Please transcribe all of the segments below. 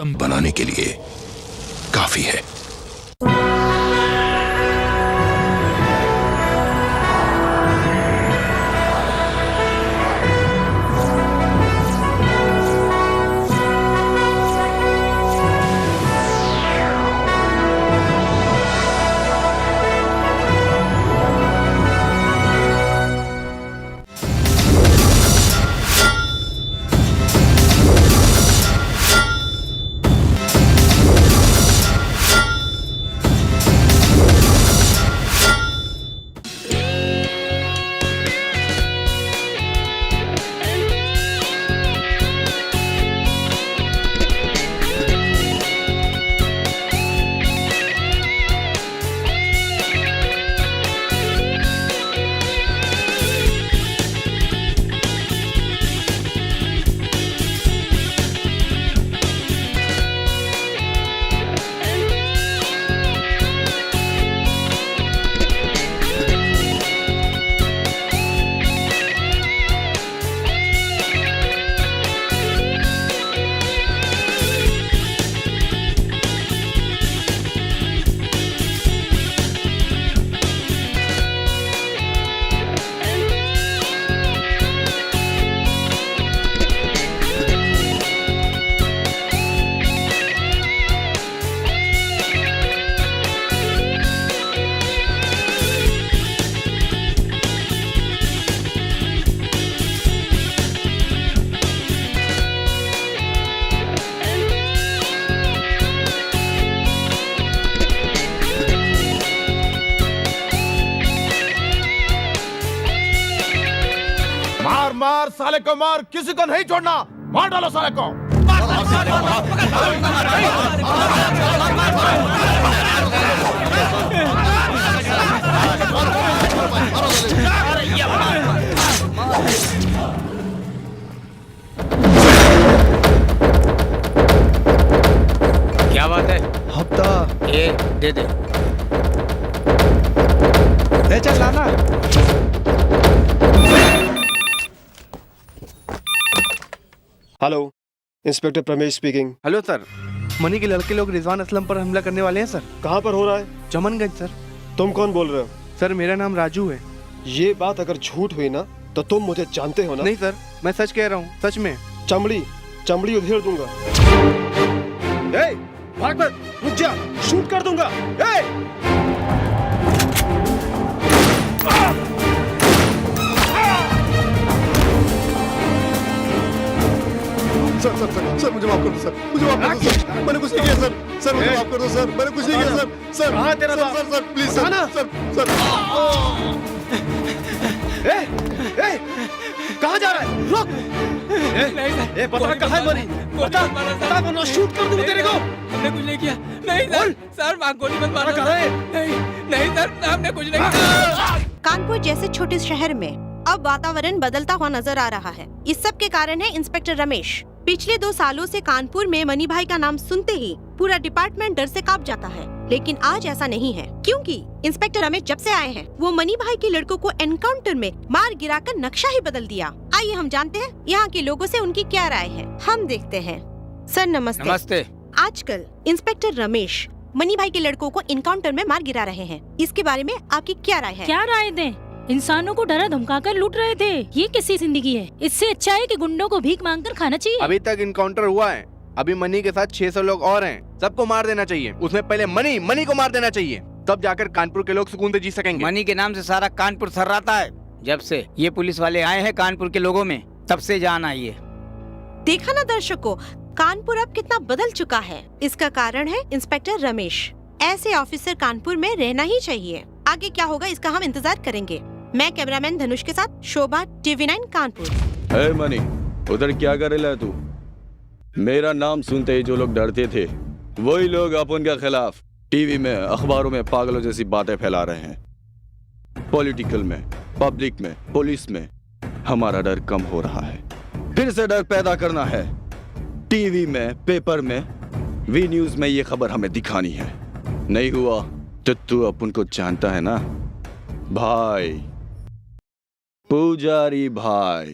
बनाने के लिए काफी है। मार साले को मार, किसी को नहीं छोड़ना, मार डालो साले को। क्या बात है? हफ्ता ये दे दे। ले चल लाना। Hello, inspector Pramesh speaking. Hello sir, money के लड़के लोग रिजवान असलम पर हमला करने वाले हैं सर। कहाँ पर हो रहा है? चमनगंज सर। तुम कौन बोल रहे हो? सर मेरा नाम राजू है। ये बात अगर झूठ हुई ना तो तुम मुझे जानते हो ना? नहीं सर, मैं सच कह रहा हूँ, सच में। चमड़ी उधेड़ दूंगा। ए, भाग मत, रुक जा, शूट कर दूंगा। सर सर सर सर मुझे माफ कर दो सर, मुझे माफ कर दो सर, मैंने कुछ नहीं किया सर, सर मुझे माफ कर दो सर, मैंने कुछ नहीं किया सर, सर कहाँ तेरा बाप? Sir sir please sir, sir sir कहाँ जा रहा है? रुक। ए, बता कहाँ है मनी? बता वरना शूट कर दूंगा तेरे को। हमने कुछ नहीं किया। नहीं सर, सर वहाँ गोली मत मारो। कहाँ है? नहीं नहीं सर, हमने कुछ नहीं किया। कानपुर जैसे छोटे शहर में अब वातावरण बदलता हुआ नजर आ रहा है। इस सब के कारण है इंस्पेक्टर रमेश। पिछले 2 सालों से कानपुर में मनी भाई का नाम सुनते ही पूरा डिपार्टमेंट डर से कांप जाता है, लेकिन आज ऐसा नहीं है, क्योंकि इंस्पेक्टर रमेश जब से आए हैं वो मनी भाई के लड़कों को एनकाउंटर में मार गिराकर नक्शा ही बदल दिया। आइए हम जानते हैं यहाँ के लोगों से उनकी क्या राय है। हम देखते हैं। सर नमस्ते। नमस्ते। आजकल इंस्पेक्टर रमेश मनी भाई के लड़कों को एनकाउंटर में मार गिरा रहे हैं, इसके बारे में आपकी क्या राय है? क्या राय दें? इंसानों को डरा धमकाकर लूट रहे थे। ये कैसी जिंदगी है? इससे अच्छा है कि गुंडों को भीख मांगकर खाना चाहिए। अभी तक इनकाउंटर हुआ है, अभी मनी के साथ 600 लोग और हैं। सबको मार देना चाहिए। उसमें पहले मनी को मार देना चाहिए, तब जाकर कानपुर के लोग सुकून से जी सकेंगे। मनी के नाम से सारा कानपुर थर्राता है। जब से ये पुलिस वाले आए हैं कानपुर के लोगों में, तब से जान आई है। देखा ना दर्शकों, कानपुर अब कितना बदल चुका है। इसका कारण है इंस्पेक्टर रमेश। ऐसे ऑफिसर कानपुर में रहना ही चाहिए। आगे क्या होगा इसका हम इंतजार करेंगे। मैं कैमरामैन धनुष के साथ शोभा, TV9 कानपुर। हे मनी, उधर क्या कर रहा है तू? मेरा नाम सुनते ही जो लोग डरते थे वही लोग अपन के खिलाफ टीवी में, अखबारों में पागलों जैसी बातें फैला रहे हैं। पॉलिटिकल में, पब्लिक में, पुलिस में हमारा डर कम हो रहा है। फिर से डर पैदा करना है। टीवी में, पेपर में, वी न्यूज में ये खबर हमें दिखानी है। नहीं हुआ तो तू अपन को जानता है ना भाई, पुजारी भाई।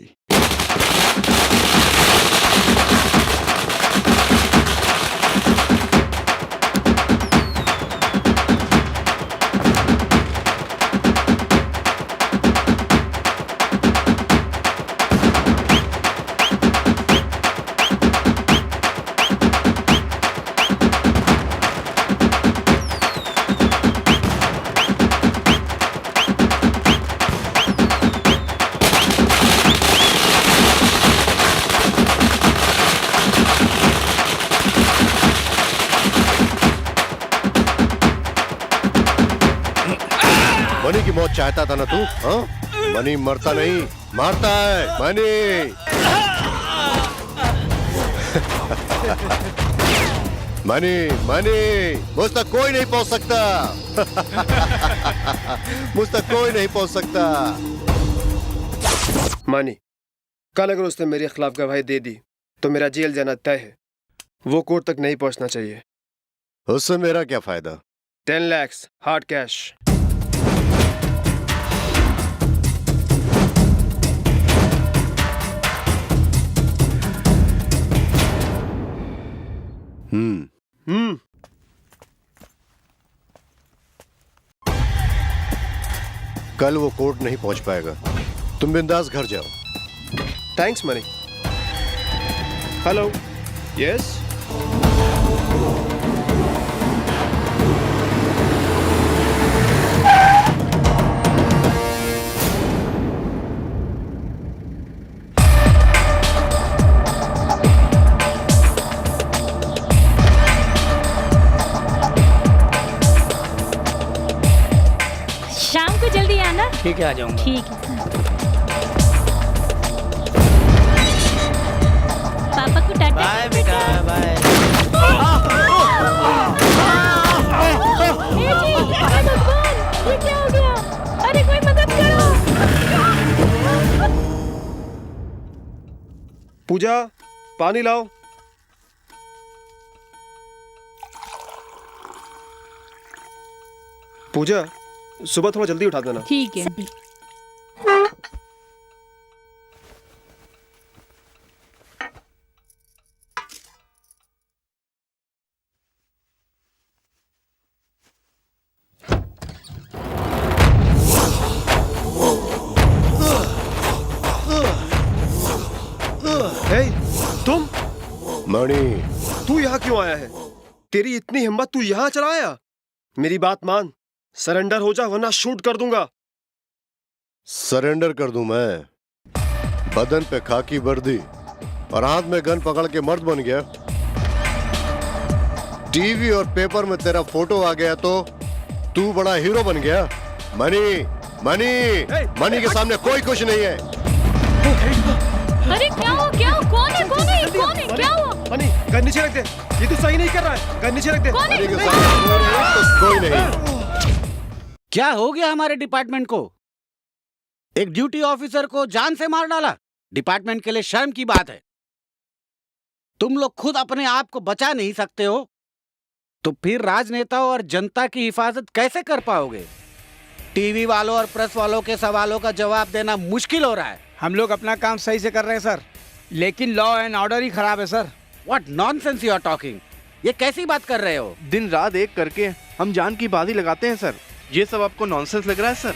मनी की मौत चाहता था ना तू? हाँ? मनी मरता नहीं, मारता है। मनी मनी मनी मुझ तक कोई नहीं पहुंच सकता। मुझ तक कोई नहीं पहुंच सकता। मानी, कल अगर उसने मेरे खिलाफ गवाही दे दी तो मेरा जेल जाना तय है। वो कोर्ट तक नहीं पहुंचना चाहिए। उससे मेरा क्या फायदा? 10 लाख हार्ड कैश। कल वो कोर्ट नहीं पहुंच पाएगा। तुम बिंदास घर जाओ। Thanks money. Hello, yes. शाम को जल्दी आना। ठीक है, आ जाऊंगा। ठीक है। पापा को टाटा। बाय बेटा, बाय। ए जी, अरे भगवान, ये क्या हो गया? अरे कोई मदद करो। पूजा, पानी लाओ। पूजा, सुबह थोड़ा जल्दी उठा देना। ठीक है। हे, तुम मणि, तू यहाँ क्यों आया है? तेरी इतनी हिम्मत, तू यहाँ चला आया? मेरी बात मान, सरेंडर हो जा वरना शूट कर दूंगा। सरेंडर कर दूं मैं? बदन पे खाकी वर्दी और हाथ में गन पकड़ के मर्द बन गया। टीवी और पेपर में तेरा फोटो आ गया तो तू बड़ा हीरो बन गया। मणि, मणि, मणि के सामने कोई कुछ नहीं है। अरे क्या हुआ? क्या हुआ? कौन है? कौन है? कौन है? क्या हुआ? मनी, गन नीचे रख दे। ये तो सही नहीं कर रहा है। गन नीचे रख दे। कौन है? मणि के सामने कोई नहीं। क्या हो गया हमारे डिपार्टमेंट को? एक ड्यूटी ऑफिसर को जान से मार डाला। डिपार्टमेंट के लिए शर्म की बात है। तुम लोग खुद अपने आप को बचा नहीं सकते हो तो फिर राजनेताओं और जनता की हिफाजत कैसे कर पाओगे? टीवी वालों और प्रेस वालों के सवालों का जवाब देना मुश्किल हो रहा है। हम लोग अपना काम सही से कर रहे हैं सर, लेकिन लॉ एंड ऑर्डर ही खराब है sir. What nonsense you are talking? ये कैसी बात कर रहे हो? दिन रात एक करके हम जान की बाजी लगाते हैं सर। ये सब आपको नॉनसेंस लग रहा है सर?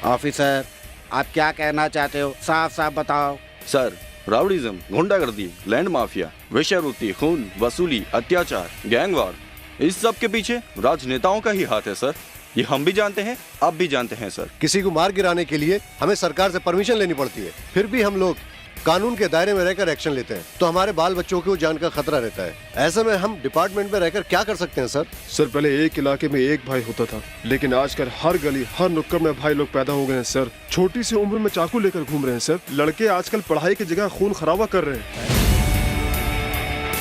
ऑफिसर, आप क्या कहना चाहते हो? साफ साफ बताओ। सर, राउडीज्म, गुंडागर्दी, लैंड माफिया, वेश्यावृत्ति, खून, वसूली, अत्याचार, गैंगवार, इस सब के पीछे राजनेताओं का ही हाथ है सर। ये हम भी जानते हैं, आप भी जानते हैं सर। किसी को मार गिराने के लिए हमें सरकार से परमिशन लेनी पड़ती है, फिर भी हम लोग कानून के दायरे में रहकर एक्शन लेते हैं तो हमारे बाल बच्चों को जान का खतरा रहता है। ऐसे में हम डिपार्टमेंट में रहकर क्या कर सकते हैं सर? सर, पहले एक इलाके में एक भाई होता था, लेकिन आजकल हर गली हर नुक्कड़ में भाई लोग पैदा हो गए हैं सर। छोटी सी उम्र में चाकू लेकर घूम रहे हैं सर। लड़के आजकल पढ़ाई की जगह खून खराबा कर रहे हैं।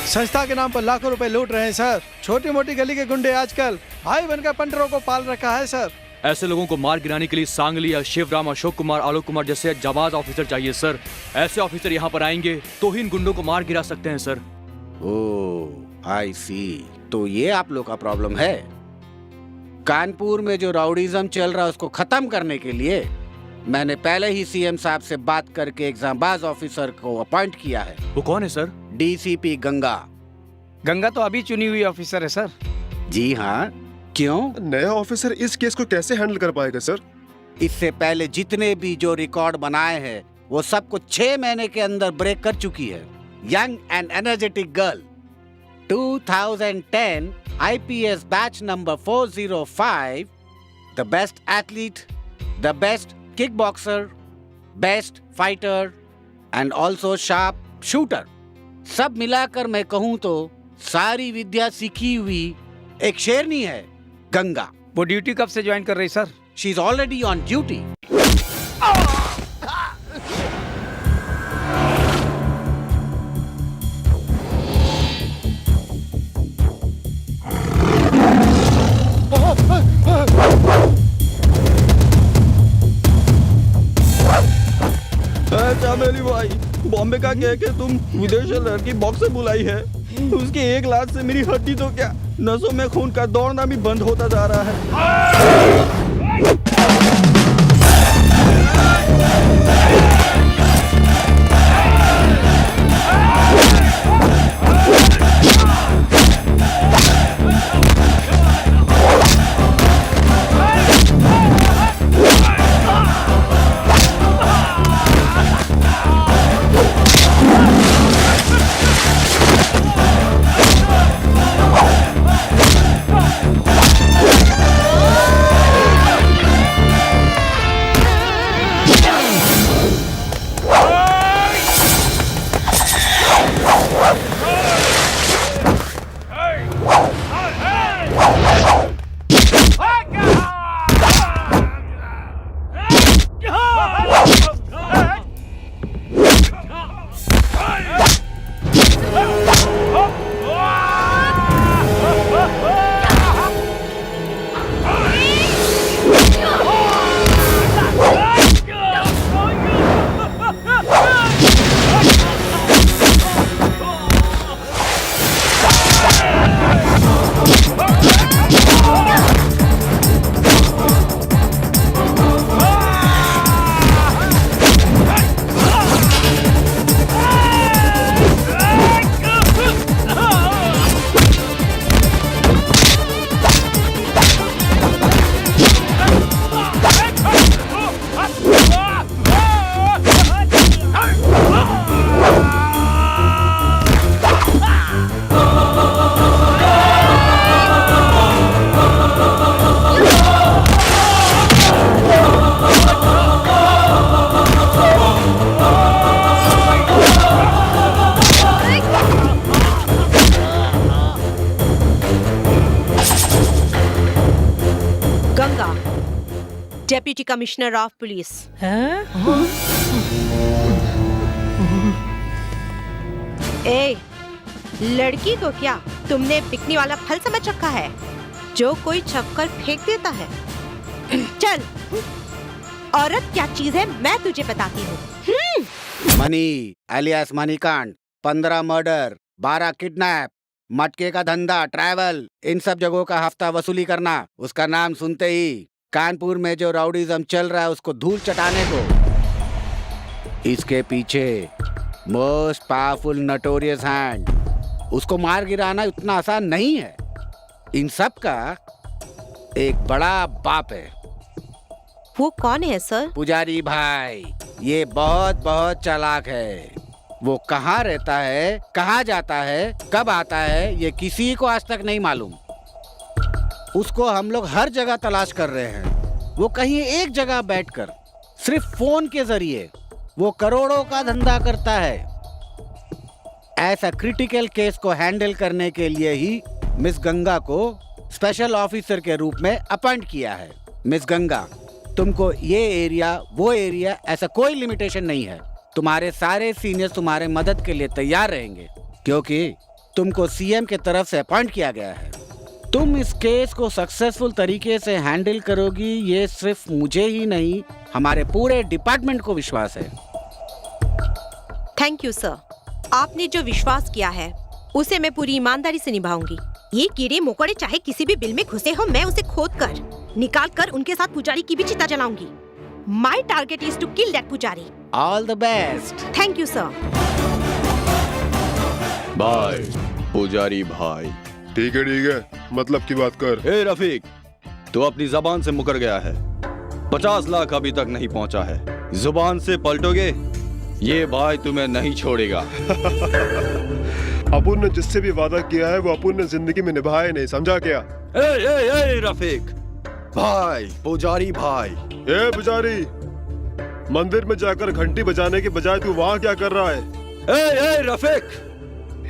संस्था के नाम पर लाखों रुपए लूट रहे हैं सर। छोटी मोटी गली के गुंडे आजकल भाई बनकर पंटरों को पाल रखा है सर। ऐसे लोगों को मार गिराने के लिए सांगली या शिवराम, अशोक कुमार, आलोक कुमार जैसे जाबाज ऑफिसर चाहिए सर। ऐसे ऑफिसर यहाँ पर आएंगे तो ही इन गुंडों को मार गिरा सकते हैं सर। ओह, आई सी। तो ये आप लोग का प्रॉब्लम है। कानपुर में जो राउडीज्म चल रहा है उसको खत्म करने के लिए मैंने पहले ही सीएम साहब से बात करके एक जाबाज ऑफिसर को अपॉइंट किया है। वो कौन है सर? डीसीपी गंगा। गंगा तो अभी चुनी हुई ऑफिसर है सर। जी हाँ, क्यों? नया ऑफिसर इस केस को कैसे हैंडल कर पाएगा सर? इससे पहले जितने भी जो रिकॉर्ड बनाए हैं वो सब कुछ 6 महीने के अंदर ब्रेक कर चुकी है। Young and energetic girl, 2010 IPS batch number 405, the best athlete, the best kick boxer, best fighter and also sharp shooter. सब मिलाकर मैं कहूँ तो सारी विद्या सीखी हुई एक शेरनी है गंगा। वो ड्यूटी कब से ज्वाइन कर रही sir? She is already on duty. Chameli भाई, बॉम्बे का कह के तुम विदेश से लड़की बॉक्स से बुलाई है। उसके एक लात से मेरी हड्डी तो क्या, नसों में खून का दौड़ना भी बंद होता जा रहा है। Deputy commissioner of police. ए, लड़की को क्या तुमने बिकने वाला फल समझ रखा है जो कोई छपकर फेंक देता है? चल, औरत क्या चीज है मैं तुझे बताती हूँ। मनी एलियास मनी कांड, 15 मर्डर, 12 किडनैप, मटके का धंधा, ट्रैवल, इन सब जगहों का हफ्ता वसूली करना। उसका नाम सुनते ही कानपुर में जो राउडीज़म चल रहा है उसको धूल चटाने को इसके पीछे मोस्ट पावरफुल नोटोरियस हैंड, उसको मार गिराना उतना आसान नहीं है। इन सब का एक बड़ा बाप है। वो कौन है सर? पुजारी भाई। ये बहुत बहुत चालाक है। वो कहाँ रहता है, कहाँ जाता है, कब आता है, ये किसी को आज तक नहीं मालूम। उसको हम लोग हर जगह तलाश कर रहे हैं। वो कहीं एक जगह बैठकर सिर्फ फोन के जरिए वो करोड़ों का धंधा करता है। ऐसा क्रिटिकल केस को हैंडल करने के लिए ही मिस गंगा को स्पेशल ऑफिसर के रूप में अपॉइंट किया है। मिस गंगा, तुमको ये एरिया वो एरिया ऐसा कोई लिमिटेशन नहीं है। तुम्हारे सारे सीनियर्स तुम्हारे मदद के लिए तैयार रहेंगे क्योंकि तुमको सीएम के तरफ से अपॉइंट किया गया है। तुम इस केस को सक्सेसफुल तरीके से हैंडल करोगी, ये सिर्फ मुझे ही नहीं हमारे पूरे डिपार्टमेंट को विश्वास है। Thank you sir. आपने जो विश्वास किया है उसे मैं पूरी ईमानदारी से निभाऊंगी। ये कीड़े मकोड़े चाहे किसी भी बिल में घुसे हो, मैं उसे खोद कर निकाल कर उनके साथ पुजारी की भी चिता जलाऊंगी। My target is to kill that पुजारी। All the best. Thank you sir. Bye पुजारी भाई। ठीक है, मतलब की बात कर। ए रफीक, तू अपनी जबान से मुकर गया है। 50 लाख अभी तक नहीं पहुंचा है। जुबान से पलटोगे, ये भाई तुम्हें नहीं छोड़ेगा। अपुन ने जिससे भी वादा किया है वो अपुन ने जिंदगी में निभाया नहीं, समझा क्या? ए रफीक भाई, पुजारी भाई। ए पुजारी, मंदिर में जाकर घंटी बजाने के बजाय तू वहाँ क्या कर रहा है? ए रफीक,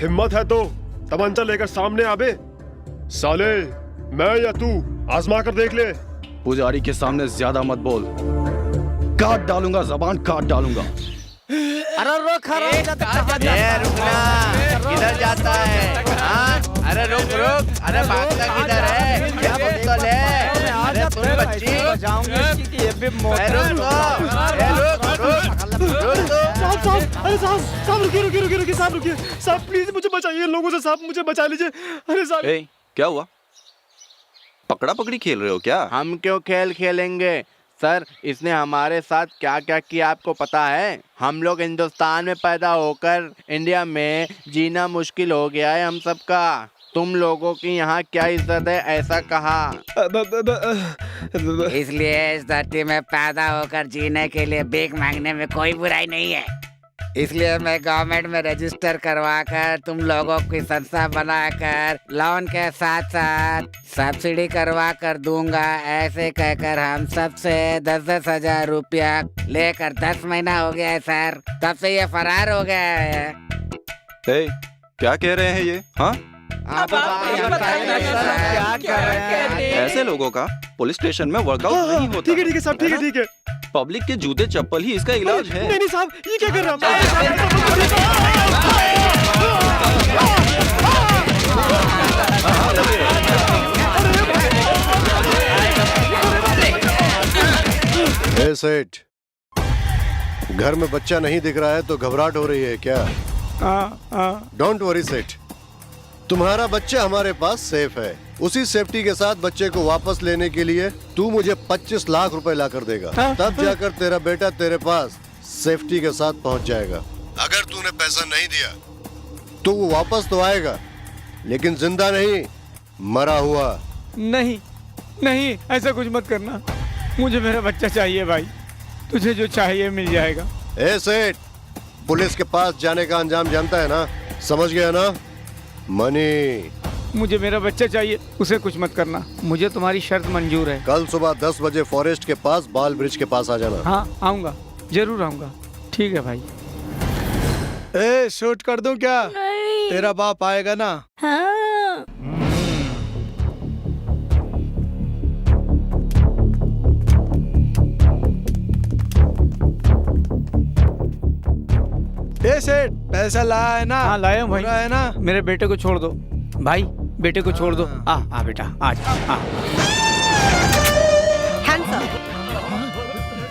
हिम्मत है तो तमंचा लेकर सामने आबे। साले, मैं या तू आजमा कर देख ले। पुजारी के सामने ज्यादा मत बोल, काट डालूंगा, जबान काट डालूंगा। अरे रुक रुकना, किधर जाता है? हाँ? अरे रुक रुक, अरे भागता किधर है? क्या पिस्तौल है? अरे तुम बच्ची, साहब रुकिए, साहब प्लीज मुझे बचाइए, लोगों से साहब मुझे बचा लीजिए। अरे साहब क्या हुआ? पकड़ा पकड़ी खेल रहे हो क्या? हम क्यों खेल खेलेंगे सर, इसने हमारे साथ क्या क्या किया आपको पता है? हम लोग हिंदुस्तान में पैदा होकर इंडिया में जीना मुश्किल हो गया है हम सबका। तुम लोगों की यहाँ क्या इज्जत है ऐसा कहा। इसलिए इस धरती में पैदा होकर जीने के लिए भीख मांगने में कोई बुराई नहीं है। इसलिए मैं गवर्नमेंट में रजिस्टर करवाकर तुम लोगों की संस्था बनाकर लोन के साथ साथ सब्सिडी करवा कर दूंगा। ऐसे कहकर हम सबसे 10-10 हजार रुपया लेकर 10 महीना हो गया है सर, तब से ये फरार हो गया है। क्या कह रहे हैं ये? हाँ, क्या कर रहे हैं? ऐसे लोगों का पुलिस स्टेशन में वर्कआउट नहीं होता। ठीक है साहब, ठीक है। पब्लिक के जूते चप्पल ही इसका इलाज है। नहीं साहब, ये क्या कर रहा है? सेठ, घर में बच्चा नहीं दिख रहा है तो घबराहट हो रही है क्या? डोंट वरी सेठ, तुम्हारा बच्चा हमारे पास सेफ है। उसी सेफ्टी के साथ बच्चे को वापस लेने के लिए तू मुझे 25 लाख रुपए ला कर देगा, तब जाकर तेरा बेटा तेरे पास सेफ्टी के साथ पहुंच जाएगा। अगर तूने पैसा नहीं दिया तो वो वापस तो आएगा, लेकिन जिंदा नहीं, मरा हुआ। नहीं नहीं, ऐसा कुछ मत करना, मुझे मेरा बच्चा चाहिए भाई, तुझे जो चाहिए मिल जाएगा। ए सेठ, पुलिस के पास जाने का अंजाम जानता है ना, समझ गया ना? मनी, मुझे मेरा बच्चा चाहिए, उसे कुछ मत करना, मुझे तुम्हारी शर्त मंजूर है। कल सुबह 10 बजे फॉरेस्ट के पास बाल ब्रिज के पास आ जाना। हाँ आऊँगा, जरूर आऊँगा। ठीक है भाई। शूट कर दूं क्या? नहीं। तेरा बाप आएगा ना? हाँ। सेठ, पैसा लाया है ना? हाँ लाया हूँ भाई। पूरा है ना? मेरे बेटे को छोड़ दो भाई, बेटे को छोड़ दो। आ बेटा आ जा।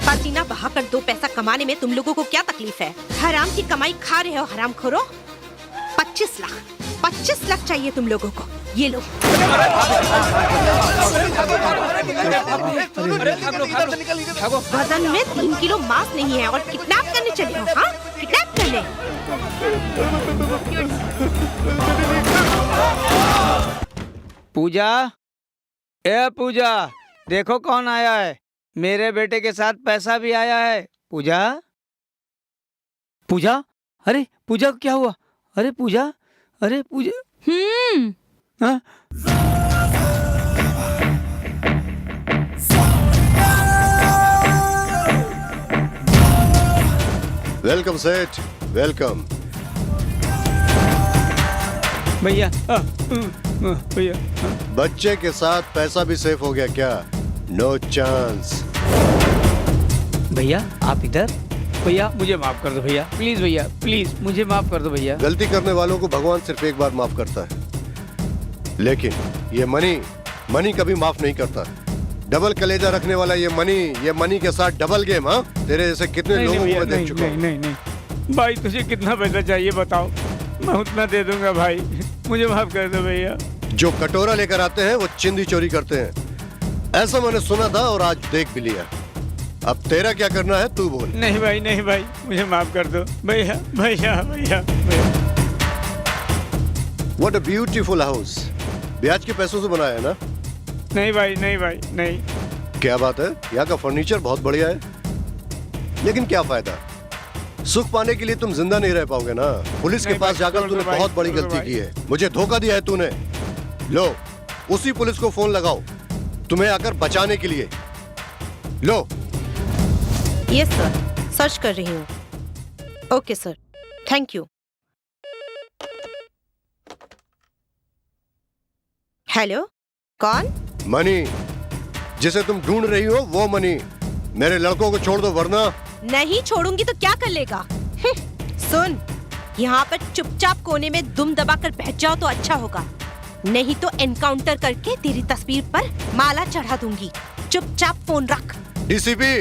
पसीना बहाकर 2 पैसा कमाने में तुम लोगों को क्या तकलीफ है? हराम की कमाई खा रहे हो हरामखोरों। 25 लाख चाहिए तुम लोगों को, ये लो। वजन में 3 किलो मांस नहीं है और किडनैप करने चले हो? हाँ, किडनैप करने। पूजा, ए पूजा, देखो कौन आया है। मेरे बेटे के साथ पैसा भी आया है। पूजा, पूजा, अरे पूजा को क्या हुआ? अरे पूजा, अरे पूजा। हाँ? वेलकम सेठ, वेलकम। भैया भैया, बच्चे के साथ पैसा भी सेफ हो गया क्या? No chance. भैया आप इधर। भैया मुझे माफ कर दो भैया, प्लीज भैया, प्लीज मुझे माफ कर दो भैया। गलती करने वालों को भगवान सिर्फ एक बार माफ करता है, लेकिन ये मनी कभी माफ नहीं करता। डबल कलेजा रखने वाला ये मनी के साथ डबल गेम। हाँ, तेरे जैसे कितने लोगों को मैं देख चुका हूँ। नहीं भाई, तुझे कितना पैसा चाहिए बताओ, मैं उतना दे दूंगा भाई, मुझे माफ कर दो भैया। जो कटोरा लेकर आते हैं वो चिंदी चोरी करते हैं, ऐसा मैंने सुना था और आज देख भी लिया। अब तेरा क्या करना है तू बोल। नहीं भाई, मुझे माफ कर दो भैया, भैया भैया। What a beautiful house। ब्याज के पैसों से बनाया है ना? नहीं भाई, नहीं। क्या बात है, यहाँ का फर्नीचर बहुत बढ़िया है, लेकिन क्या फायदा? सुख पाने के लिए तुम जिंदा नहीं रह पाओगे ना। पुलिस के पास जाकर तूने बहुत बड़ी गलती की है, मुझे धोखा दिया है तूने। लो, उसी पुलिस को फोन लगाओ तुम्हें आकर बचाने के लिए। लो। यस सर, सर्च कर रही हूँ। Okay sir, thank you. Hello, कौन? मनी, जिसे तुम ढूंढ रही हो वो मनी। मेरे लड़कों को छोड़ दो वरना। नहीं छोड़ूंगी तो क्या कर लेगा? सुन, यहाँ पर चुपचाप कोने में दुम दबाकर बैठ जाओ तो अच्छा होगा, नहीं तो एनकाउंटर करके तेरी तस्वीर पर माला चढ़ा दूंगी। चुपचाप फोन रख। डीसीपी,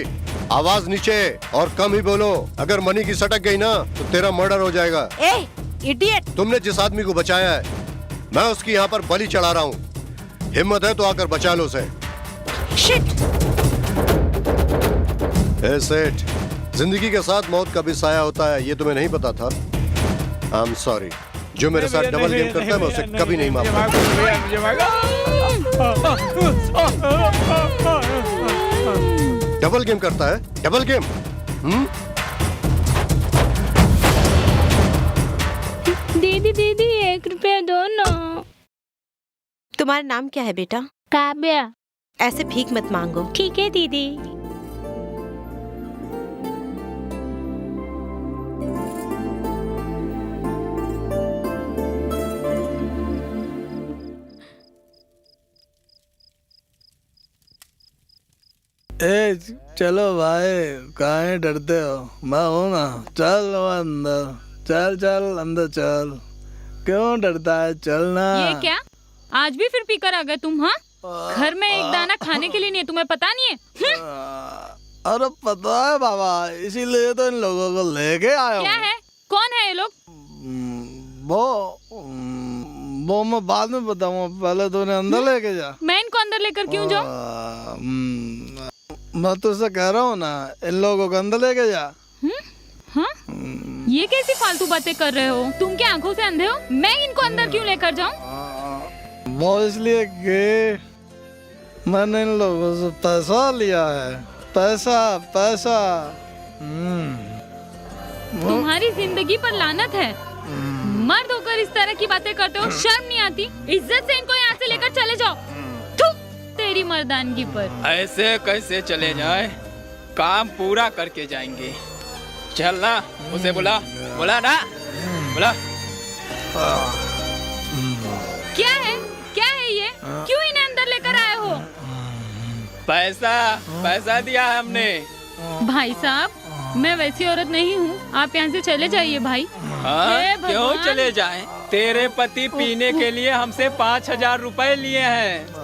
आवाज नीचे और कम ही बोलो। अगर मनी की सटक गई ना तो तेरा मर्डर हो जाएगा। ए इडियट! तुमने जिस आदमी को बचाया है मैं उसकी यहाँ पर बलि चढ़ा रहा हूँ। हिम्मत है तो आकर बचा लो उसे। शिट! ए सेठ, जिंदगी के साथ मौत का भी साया होता है, ये तुम्हें नहीं पता था? I am sorry. जो मेरे साथ डबल गेम करता है मैं उसे कभी नहीं माफूंगा। डबल गेम करता है? Double game? दीदी दीदी 1 रुपया दो ना। तुम्हारा नाम क्या है बेटा? काव्या। ऐसे भीख मत मांगो। ठीक है दीदी। ए चलो भाई, काहे डरते हो? मैं हूं ना, चल अंदर, चल चल अंदर चल। क्यों डरता है? चलना। ये क्या, आज भी फिर पीकर आ गए तुम? हाँ, घर में एक दाना खाने के लिए नहीं है, तुम्हें पता नहीं है? अरे पता है बाबा, इसीलिए तो इन लोगों को लेके आया हूँ। क्या है? कौन है ये लोग? वो मैं बाद में बताऊंगा, पहले तो उन्हें अंदर लेके जा। मैं इनको अंदर लेकर क्यों जाऊं? मैं तुझसे कह रहा हूँ ना, इन लोगों को अंदर लेके जा। हाँ? ये कैसी फालतू बातें कर रहे हो? तुम क्या आंखों से अंधे हो? मैं इनको अंदर क्यों लेकर जाऊं? वो इसलिए कि मैंने इन लोगों से पैसा लिया है। पैसा पैसा। तुम्हारी जिंदगी पर लानत है। मर्द होकर इस तरह की बातें करते हो, शर्म नहीं आती? इज्जत से इनको यहाँ से लेकर चले जाओ। तेरी मर्दानगी पर। ऐसे कैसे चले जाए? काम पूरा करके जाएंगे। चल ना, उसे बुला ना, बुला। क्या है? क्या है ये? क्यों इन्हें अंदर लेकर आए हो? पैसा दिया है हमने। भाई साहब, मैं वैसी औरत नहीं हूँ, आप यहाँ से चले जाइए भाई। हाँ, क्यों चले जाएं? तेरे पति पीने के लिए हमसे 5000 रुपए लिए हैं।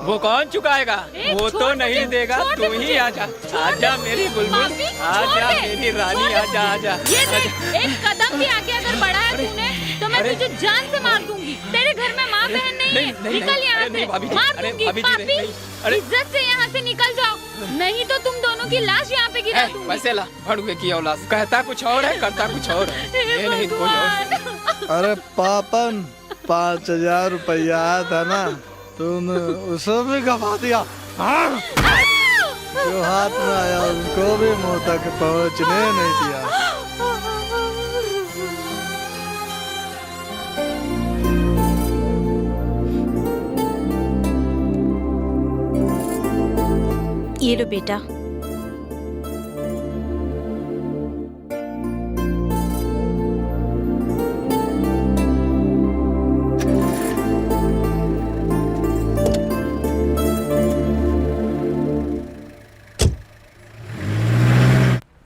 वो कौन चुकाएगा? वो तो नहीं देगा। तू ही आजा, आजा मेरी बुलबुल, आजा मेरी रानी, आजा आजा। एक कदम भी आगे अगर बढ़ा है तूने तो मैं तुझे जान से मार दूंगी। तेरे घर में माँ बहन नहीं है, निकल यहाँ से। मार दूंगी पापी, इज्जत से यहाँ से निकल जाओ, नहीं तो तुम दोनों की लाश यहाँ पे गिरा दूंगी। पैसे ला, भड़ुए की औलाद। कहता कुछ और है, करता कुछ और है। ये नहीं कोई और। अरे पापन, 5000 रुपया था ना, तूने उसे भी गवा दिया। जो हाथ में आया उसको भी मुंह तक पहुंचने नहीं दिया। ये लो बेटा।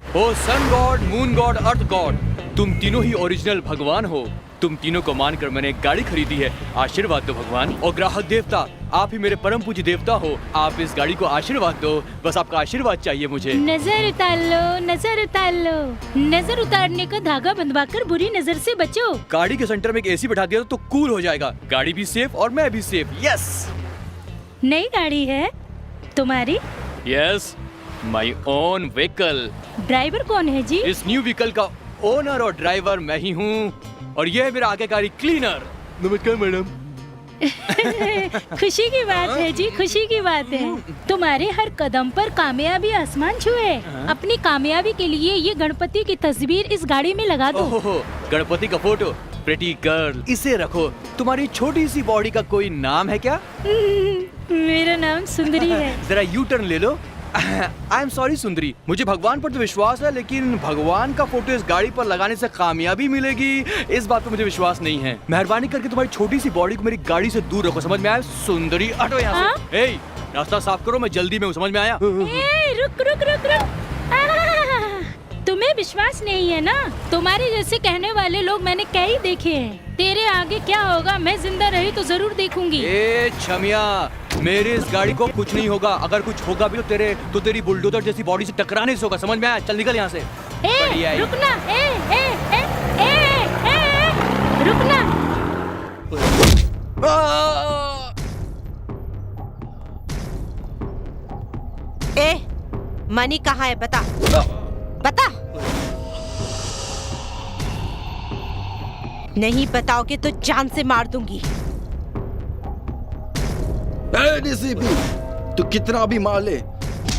ओ सन गॉड, मून गॉड, अर्थ गॉड, तुम तीनों ही ओरिजिनल भगवान हो। तुम तीनों को मानकर मैंने एक गाड़ी खरीदी है, आशीर्वाद दो भगवान। और ग्राहक देवता, आप ही मेरे परम पूज्य देवता हो, आप इस गाड़ी को आशीर्वाद दो, बस आपका आशीर्वाद चाहिए मुझे। नजर उतार लो, नजर उतार लो। नजर उतारने का धागा बंधवाकर बुरी नजर से बचो। गाड़ी के सेंटर में एक एसी बैठा दिया तो कूल हो जाएगा, गाड़ी भी सेफ और मैं भी सेफ। यस। नई गाड़ी है तुम्हारी? Yes, my own vehicle. Driver कौन है जी? इस न्यू व्हीकल का ओनर और ड्राइवर मैं ही हूँ, और ये है मेरा आगे गाड़ी क्लीनर। नमस्कार मैडम। खुशी की बात है जी, खुशी की बात है। तुम्हारे हर कदम पर कामयाबी आसमान छुए। अपनी कामयाबी के लिए ये गणपति की तस्वीर इस गाड़ी में लगा दो। ओहो, गणपति का फोटो, प्रिटी गर्ल, इसे रखो। तुम्हारी छोटी सी बॉडी का कोई नाम है क्या? मेरा नाम सुंदरी है। जरा यू टर्न ले लो। आई एम सॉरी सुंदरी, मुझे भगवान पर तो विश्वास है, लेकिन भगवान का फोटो इस गाड़ी पर लगाने से कामयाबी मिलेगी, इस बात पर मुझे विश्वास नहीं है। मेहरबानी करके तुम्हारी छोटी सी बॉडी को मेरी गाड़ी से दूर रखो, समझ में आया? सुंदरी हटो यहाँ से। रास्ता साफ करो, मैं जल्दी में हूँ, समझ में आया? ए, रुक रुक रुक रुक। तुम्हें विश्वास नहीं है ना? तुम्हारे जैसे कहने वाले लोग मैंने कई देखे हैं। तेरे आगे क्या होगा, मैं जिंदा रही तो जरूर देखूंगी। ए छमिया, मेरी इस गाड़ी को कुछ नहीं होगा। अगर कुछ होगा भी तो तेरी बुलडोजर जैसी बॉडी से टकराने से होगा, समझ में आया? चल निकल यहाँ से। रुकना, रुकना। मनी कहाँ है, बता बता। नहीं बताओगे तो जान से मार दूंगी। डीसीपी, तू कितना भी मार ले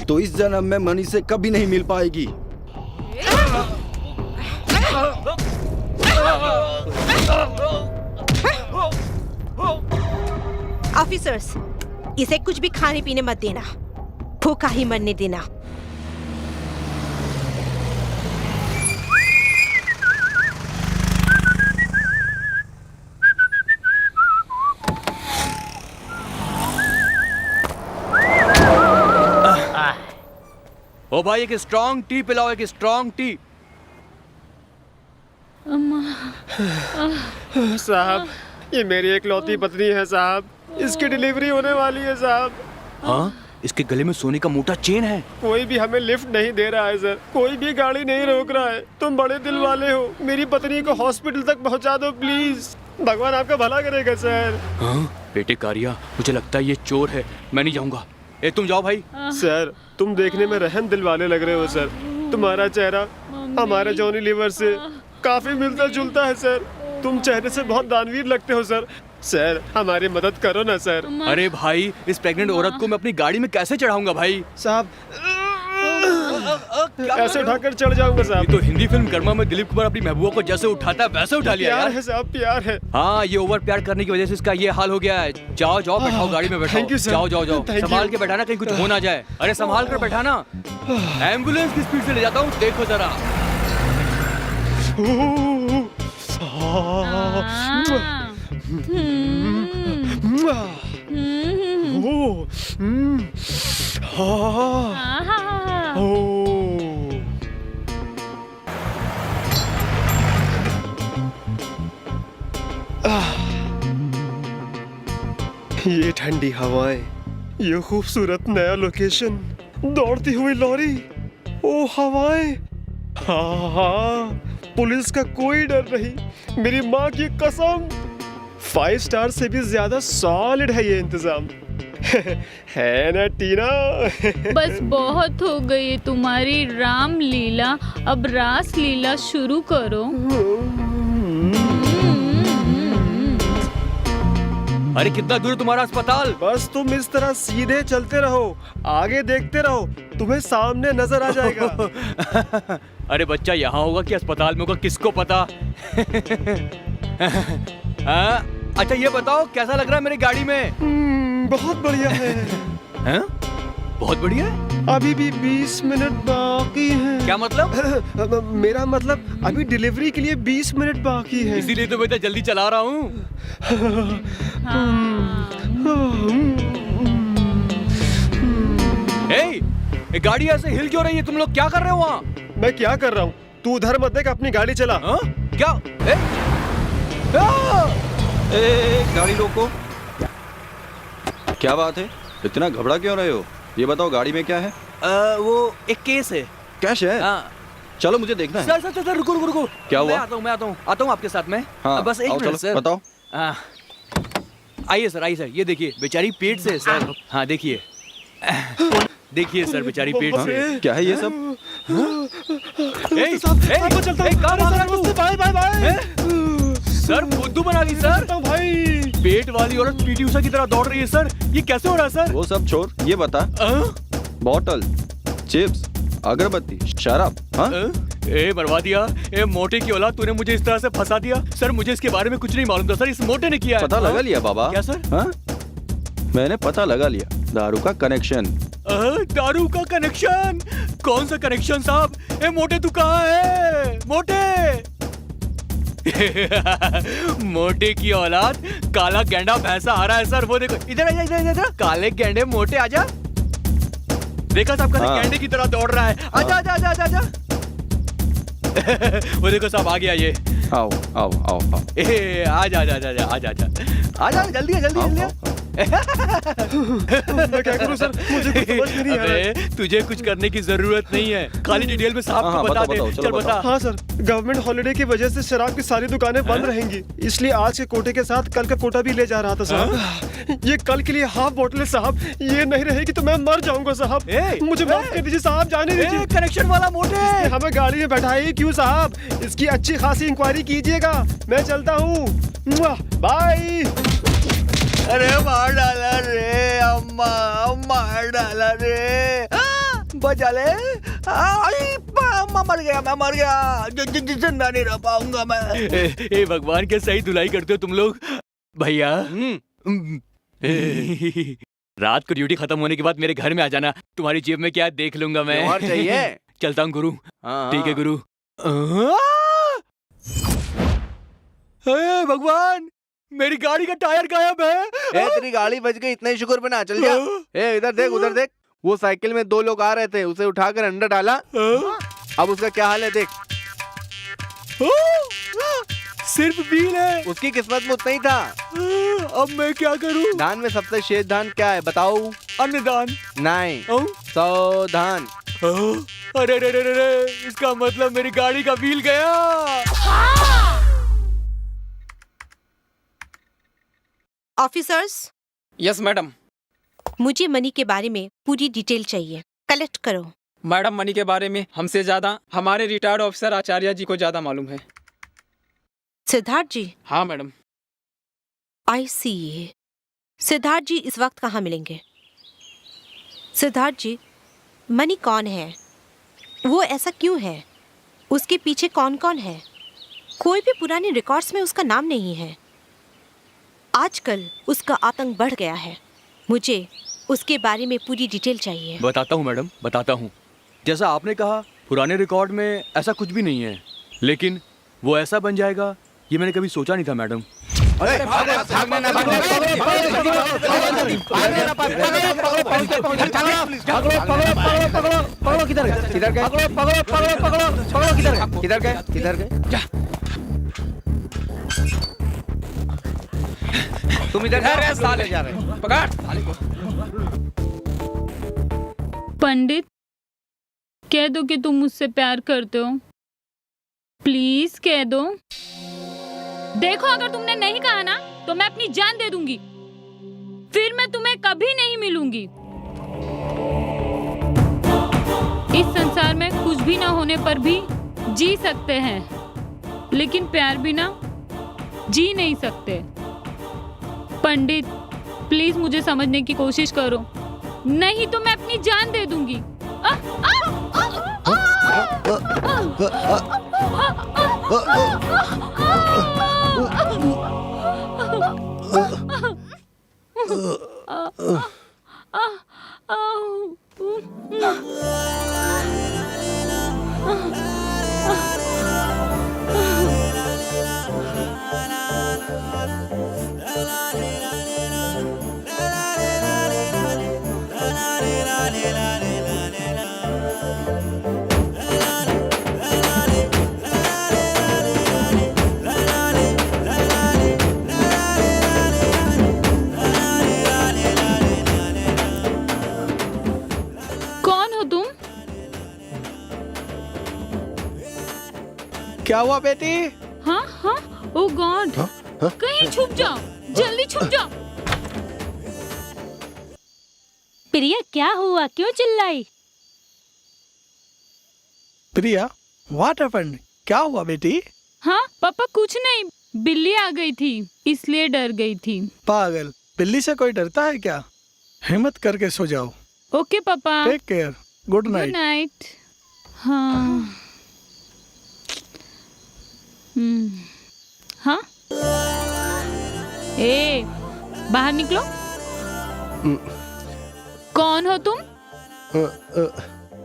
तो इस जन्म में मनी से कभी नहीं मिल पाएगी। ऑफिसर्स, इसे कुछ भी खाने पीने मत देना, भूखा ही मरने देना। ओ भाई, एक स्ट्रॉन्ग टी पिलाओ, एक स्ट्रॉन्ग टी। साहब, ये मेरी एकलौती पत्नी है साहब, इसकी डिलीवरी होने वाली है साहब। हाँ, इसके गले में सोने का मोटा चेन है। कोई भी हमें लिफ्ट नहीं दे रहा है सर, कोई भी गाड़ी नहीं रोक रहा है। तुम बड़े दिल वाले हो, मेरी पत्नी को हॉस्पिटल तक पहुंचा दो प्लीज, भगवान आपका भला करेगा सर। हाँ बेटे कारिया, मुझे लगता है ये चोर है, मैं नहीं जाऊंगा। ए तुम जाओ भाई। सर, तुम देखने में रहम दिल वाले लग रहे हो सर, तुम्हारा चेहरा हमारे जॉनी लीवर से काफी मिलता जुलता है सर, तुम चेहरे से बहुत दानवीर लगते हो सर। सर, हमारी मदद करो ना सर। अरे भाई, इस प्रेग्नेंट औरत को मैं अपनी गाड़ी में कैसे चढ़ाऊंगा भाई? साहब, ऐसे उठाकर चढ़ जाऊंगा साहब। ये तो हिंदी फिल्म कर्मा में दिलीप कुमार अपनी महबूबा को जैसे उठाता है वैसे उठा लिया प्यार है साहब, प्यार है। हाँ, ये ओवर प्यार करने की वजह से इसका ये हाल हो गया है। जाओ जाओ, बैठाओ गाड़ी में, बैठाओ। जाओ जाओ जाओ, संभाल के बैठाना, कहीं कुछ हो ना जाए। अरे संभाल कर बैठाना, एम्बुलेंस की स्पीड से ले जाता हूँ, देखो जरा। ये ठंडी हवाएं, ये खूबसूरत नया लोकेशन, दौड़ती हुई लॉरी, ओ हवाएं, हाँ, पुलिस का कोई डर नहीं, मेरी माँ की कसम। 5 स्टार से भी ज्यादा सॉलिड है ये इंतजाम। है ना टीना? बस बहुत हो गई तुम्हारी राम लीला, अब रास लीला शुरू करो। अरे कितना दूर तुम्हारा अस्पताल? बस तुम इस तरह सीधे चलते रहो, आगे देखते रहो, तुम्हें सामने नजर आ जाएगा। अरे बच्चा यहाँ होगा कि अस्पताल में होगा, किसको पता। अच्छा ये बताओ, कैसा लग रहा है मेरी गाड़ी में? बहुत बढ़िया है। हैं? बहुत बढ़िया है? अभी भी 20 मिनट बाकी हैं। क्या मतलब? मेरा मतलब अभी डिलीवरी के लिए 20 मिनट बाकी है। इसीलिए तो बेटा जल्दी चला रहा हूँ। ए, गाड़ी ऐसे हिल क्यों रही है? तुम लोग क्या कर रहे हो वहाँ? मैं क्या कर रहा हूँ? तू उधर मत देख, अपनी गाड़ी चला। क्या? गाड़ी रोको। क्या बात है, इतना घबरा क्यों रहे हो? ये बताओ गाड़ी में क्या है? वो एक केस है। कैश है? हाँ। चलो मुझे देखना है। सर रुको रुको रुको। क्या हुआ? मैं आता हूँ आपके साथ में। हाँ, बस एक मिनट सर। बताओ। आइए सर, ये देखिए बेचारी पेट से सर। हाँ देखिए, देखिए सर, बेचारी पेट से। क्या है ये सब? सर बुद्धू बना दी सर। भाई पेट वाली औरत पीटी उषा की तरह दौड़ रही है सर, ये कैसे हो रहा है सर? वो सब छोड़, ये बता, बॉटल, चिप्स, अगरबत्ती, शराब, हाँ? ए मरवा दिया, ए मोटे की औलाद, तूने मुझे इस तरह से फंसा दिया। सर मुझे इसके बारे में कुछ नहीं मालूम था सर, इस मोटे ने किया है। पता लगा लिया बाबा? क्या सर? हाँ? मैंने पता लगा लिया, दारू का कनेक्शन। दारू का कनेक्शन? कौन सा कनेक्शन साहब? ए मोटे तू कहाँ है? मोटे, मोटे की औलाद, काला गेंडा भैंसा आ रहा है सर। वो देखो, इधर आजा, इधर इधर। काले गेंडे मोटे आजा। देखा साहब कैसे गेंडे की तरह दौड़ रहा है। आजा आजा आजा आजा आजा। वो देखो साहब आ गया ये। आओ आओ आओ आओ। आजा आजा आजा आजा आजा आजा, जल्दी है जल्दी जल्दी। मैं क्या करूं सर, मुझे कुछ समझ नहीं आ रहा है। तुझे कुछ करने की जरूरत नहीं है, खाली डिटेल में साहब को बता दे। चल बता। हाँ सर, गवर्नमेंट हॉलिडे की वजह से शराब की सारी दुकानें बंद रहेंगी, इसलिए आज के कोटे के साथ कल का कोटा भी ले जा रहा था साहब। ये कल के लिए हाफ बोतल है साहब, ये नहीं रहेगी तो मैं मर जाऊंगा साहब। मुझे माफ कर दीजिए साहब, जाने दीजिए। कनेक्शन वाला मोटे हमें गाड़ी में बैठाइए क्यों साहब, इसकी अच्छी खासी इंक्वायरी कीजिएगा। मैं चलता हूँ, बाय। अरे मार डाला रे अम्मा, मार डाला रे। बचा ले। अम्मा मर गया, मैं मर गया, जिंदा नहीं रह पाऊंगा मैं। ए भगवान के सही धुलाई करते हो तुम लोग भैया। रात को ड्यूटी खत्म होने के बाद मेरे घर में आ जाना, तुम्हारी जेब में क्या है देख लूंगा मैं। और चाहिए? चलता हूँ गुरु। ठीक है गुरु। भगवान, मेरी गाड़ी का टायर गायब है। तेरी गाड़ी बच गई, इतना ही शुक्र बना। चल जा। इधर देख, उधर देख। वो साइकिल में 2 लोग आ रहे थे, उसे उठाकर अंदर डाला। अब उसका क्या हाल है देख। सिर्फ व्हील है। उसकी किस्मत में उतना ही था। अब मैं क्या करूं? दान में सबसे शेष दान क्या है बताओ? अन्नदान। नहीं, 100 दान। अरे अरे अरे, इसका मतलब मेरी गाड़ी का व्हील गया। ऑफिसर्स। Yes madam. मुझे मनी के बारे में पूरी डिटेल चाहिए, कलेक्ट करो। मैडम, मनी के बारे में हमसे ज्यादा हमारे रिटायर्ड ऑफिसर आचार्य जी को ज्यादा मालूम है। सिद्धार्थ जी? हाँ मैडम। आई सी। सिद्धार्थ जी इस वक्त कहाँ मिलेंगे? सिद्धार्थ जी, मनी कौन है, वो ऐसा क्यों है, उसके पीछे कौन कौन है? कोई भी पुराने रिकॉर्ड्स में उसका नाम नहीं है। आजकल उसका आतंक बढ़ गया है, मुझे उसके बारे में पूरी डिटेल चाहिए। बताता हूँ मैडम, बताता हूँ। जैसा आपने कहा, पुराने रिकॉर्ड में ऐसा कुछ भी नहीं है, लेकिन वो ऐसा बन जाएगा ये मैंने कभी सोचा नहीं था मैडम। किधर गए? तुम इधर साले जा रहे, पकड़ साले को। पंडित, कह दो कि तुम मुझसे प्यार करते हो, प्लीज कह दो। देखो, अगर तुमने नहीं कहा ना तो मैं अपनी जान दे दूंगी, फिर मैं तुम्हें कभी नहीं मिलूंगी। इस संसार में कुछ भी ना होने पर भी जी सकते हैं, लेकिन प्यार बिना जी नहीं सकते। पंडित, प्लीज मुझे समझने की कोशिश करो, नहीं तो मैं अपनी जान दे दूंगी। क्या हुआ बेटी? हाँ हाँ, ओ गॉड, कहीं छुप जाओ, जल्दी छुप जाओ। प्रिया, क्या हुआ, क्यों चिल्लाई? प्रिया, व्हाट हैपेंड? क्या हुआ बेटी? हाँ पापा, कुछ नहीं, बिल्ली आ गई थी इसलिए डर गई थी। पागल, बिल्ली से कोई डरता है क्या? हिम्मत करके सो जाओ। ओके पापा, take care, good night. Good night. हाँ हाँ, ए बाहर निकलो। कौन हो तुम?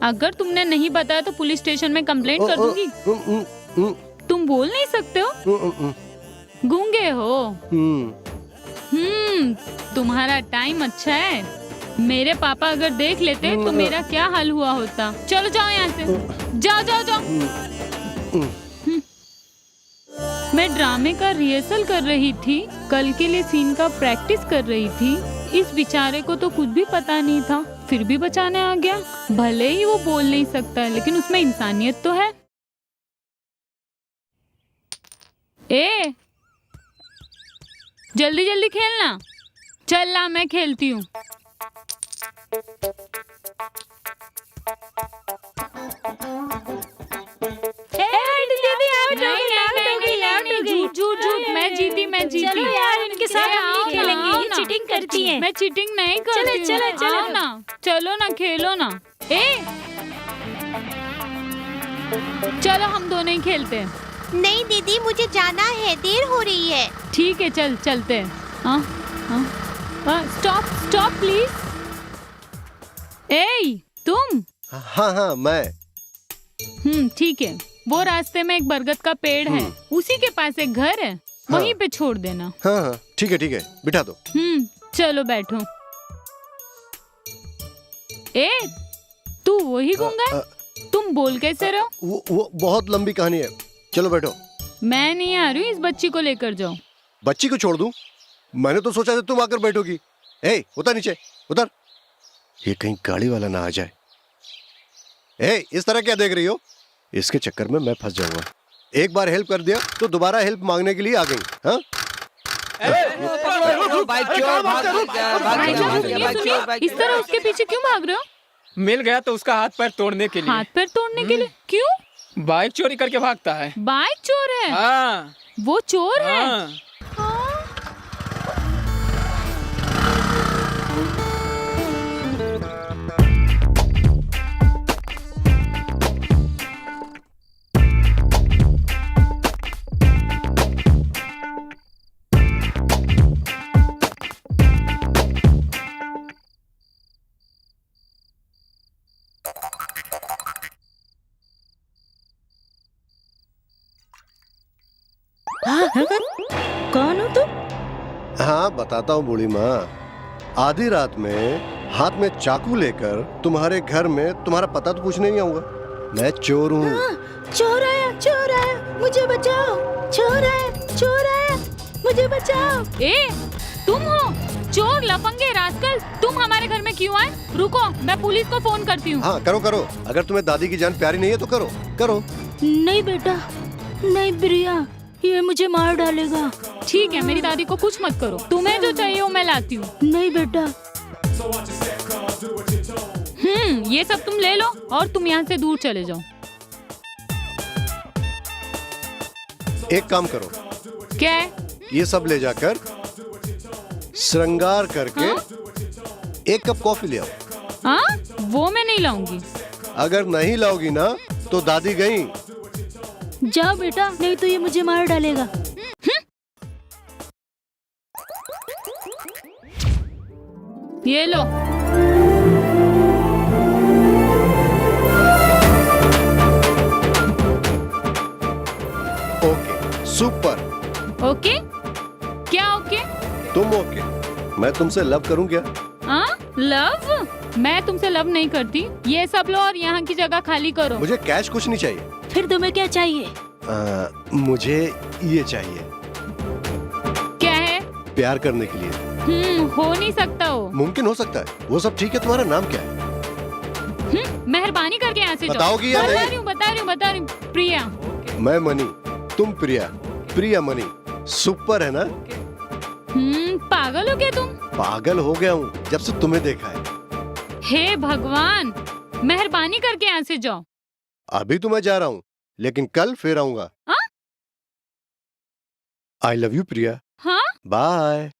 अगर तुमने नहीं बताया तो पुलिस स्टेशन में कंप्लेंट कर दूंगी। तुम तुम बोल नहीं सकते हो? गूंगे हो? तुम्हारा टाइम अच्छा है। मेरे पापा अगर देख लेते तो मेरा क्या हाल हुआ होता। चलो जाओ यहाँ से, जाओ जाओ जाओ। मैं ड्रामे का रिहर्सल कर रही थी, कल के लिए सीन का प्रैक्टिस कर रही थी। इस बेचारे को तो कुछ भी पता नहीं था, फिर भी बचाने आ गया। भले ही वो बोल नहीं सकता लेकिन उसमें इंसानियत तो है। ए, जल्दी जल्दी खेलना। चल ला, मैं खेलती हूँ। झूठ, मैं जीती। चलो यार, इनके साथ हम नहीं खेलेंगे, ये चीटिंग करती है। मैं चीटिंग नहीं करती हूँ। चलो ना, चलो ना, खेलो ना। चलो हम दोनों ही खेलते हैं। नहीं दीदी, मुझे जाना है, देर हो रही है। ठीक है, चलते हैं। Stop please. तुम? हाँ, मैं। ठीक है। वो रास्ते में एक बरगद का पेड़ है, उसी के पास एक घर है, वहीं पे छोड़ देना। हाँ, ठीक है, बिठा दो। चलो बैठो। तू वही गूंगा है? तुम बोल कैसे रहो? वो बहुत लंबी कहानी है, चलो बैठो। मैं नहीं आ रही हूँ, इस बच्ची को लेकर जाओ। बच्ची को छोड़ दूं? मैंने तो सोचा था तुम आकर बैठोगी। उतर नीचे, उतर। ये कहीं गाड़ी वाला ना आ जाए। इस तरह क्या देख रही हो? इसके चक्कर में मैं फंस जाऊंगा। एक बार हेल्प कर दिया तो दोबारा हेल्प मांगने के लिए आ गई। हाँ? इस तरह उसके पीछे क्यों भाग रहे हो? मिल गया तो उसका हाथ पैर तोड़ने के लिए। हाथ पैर तोड़ने के लिए? क्यों? बाइक चोरी करके भागता है। बाइक चोर है? हाँ। वो चोर है? कौन हो तुम? हाँ, बताता हूँ बूढ़ी माँ। आधी रात में हाथ में चाकू लेकर तुम्हारे घर में तुम्हारा पता तो पूछने नहीं आऊंगा। मैं चोर हूँ। चोर आया, मुझे बचाओ। चोर आया, मुझे बचाओ। तुम हो? चोर, लफंगे, रास्कल, तुम हमारे घर में क्यों आए? रुको, मैं पुलिस को फोन करती हूँ। हाँ, करो। अगर तुम्हें दादी की जान प्यारी नहीं है तो करो। नहीं बेटा, नहीं प्रिया, ये मुझे मार डालेगा। ठीक है, मेरी दादी को कुछ मत करो। तुम्हें जो चाहिए वो मैं लाती हूँ। नहीं बेटा। ये सब तुम ले लो और तुम यहाँ से दूर चले जाओ। एक काम करो। क्या? ये सब ले जाकर श्रृंगार करके एक कप कॉफी ले आओ। वो मैं नहीं लाऊंगी। अगर नहीं लाओगी ना तो दादी गई। जाओ बेटा, नहीं तो ये मुझे मार डालेगा। ये लो। Okay, super. ओके? क्या ओके? तुम ओके। मैं तुमसे लव करूं क्या? लव? मैं तुमसे लव नहीं करती। ये सब लो और यहाँ की जगह खाली करो। मुझे कैश कुछ नहीं चाहिए। फिर तुम्हें क्या चाहिए? मुझे ये चाहिए। क्या है? प्यार करने के लिए। हो नहीं सकता हो। मुमकिन हो सकता है। वो सब ठीक है, तुम्हारा नाम क्या है? मेहरबानी करके यहाँ से जाओ। बताओगी या नहीं? बता रही हूँ। प्रिया। मैं मनी, तुम प्रिया। प्रिया मनी, सुपर है ना? पागल हो क्या तुम? पागल हो गया हूँ जब से तुम्हें देखा है। हे भगवान, मेहरबानी करके यहाँ से जाओ। अभी तो मैं जा रहा हूँ, लेकिन कल फिर आऊंगा। आई लव यू प्रिया। हाँ? बाय।